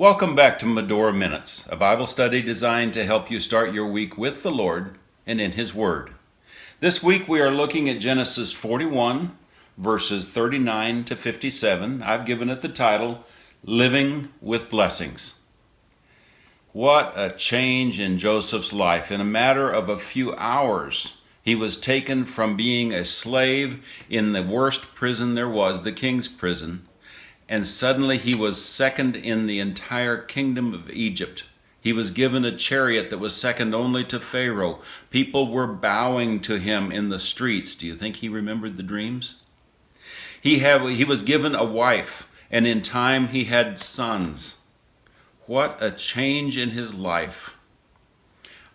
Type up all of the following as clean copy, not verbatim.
Welcome back to Medora Minutes, a Bible study designed to help you start your week with the Lord and in His Word. This week we are looking at Genesis 41, verses 39 to 57. I've given it the title, Living with Blessings. What a change in Joseph's life. In a matter of a few hours, he was taken from being a slave in the worst prison there was, the king's prison, and suddenly he was second in the entire kingdom of Egypt. He was given a chariot that was second only to Pharaoh. People were bowing to him in the streets. Do you think he remembered the dreams? He was given a wife, and in time he had sons. What a change in his life.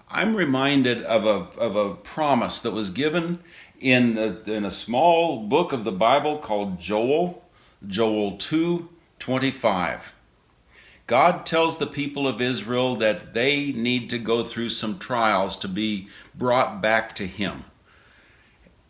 I'm reminded of a promise that was given in a small book of the Bible called Joel 2:25. God tells the people of Israel that they need to go through some trials to be brought back to Him.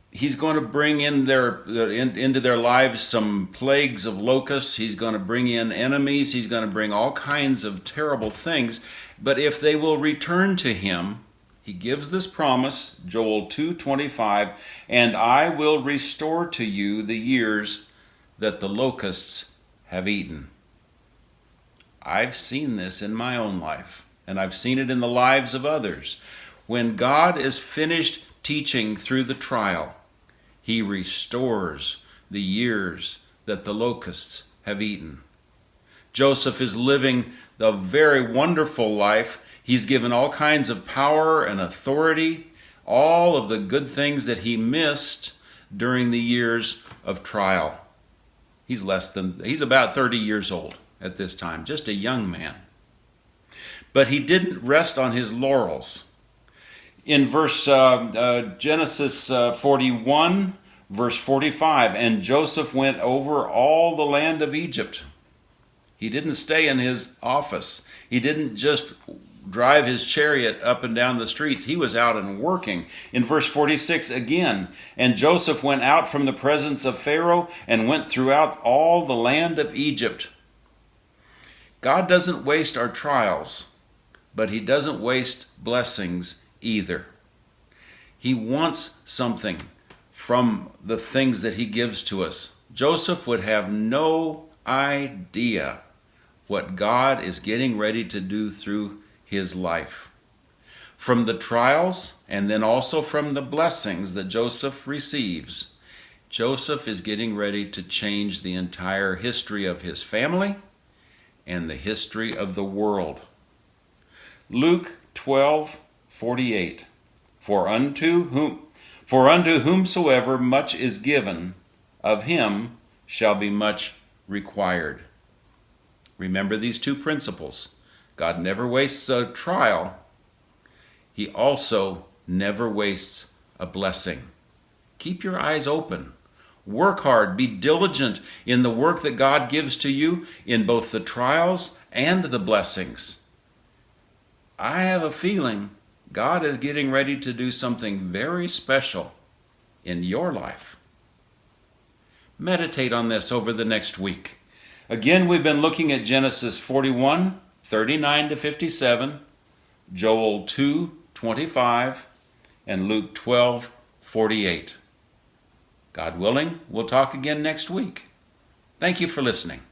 He's going to bring into their lives some plagues of locusts. He's going to bring in enemies. He's going to bring all kinds of terrible things. But if they will return to Him, He gives this promise, Joel 2:25, and I will restore to you the years that the locusts have eaten. I've seen this in my own life, and I've seen it in the lives of others. When God is finished teaching through the trial, He restores the years that the locusts have eaten. Joseph is living a very wonderful life. He's given all kinds of power and authority, all of the good things that he missed during the years of trial. He's about 30 years old at this time, just a young man. But he didn't rest on his laurels. In Genesis 41, verse 45, and Joseph went over all the land of Egypt. He didn't stay in his office. He didn't just drive his chariot up and down the streets. He was out and working. In verse 46 again, and Joseph went out from the presence of Pharaoh and went throughout all the land of Egypt. God doesn't waste our trials, but He doesn't waste blessings either. He wants something from the things that He gives to us. Joseph would have no idea what God is getting ready to do through his life. From the trials and then also from the blessings that Joseph receives, Joseph is getting ready to change the entire history of his family and the history of the world. Luke 12:48. For unto whomsoever much is given, of him shall be much required. Remember these two principles. God never wastes a trial. He also never wastes a blessing. Keep your eyes open. Work hard. Be diligent in the work that God gives to you in both the trials and the blessings. I have a feeling God is getting ready to do something very special in your life. Meditate on this over the next week. Again, we've been looking at Genesis 41, 39 to 57, Joel 2:25, and Luke 12:48. God willing, we'll talk again next week. Thank you for listening.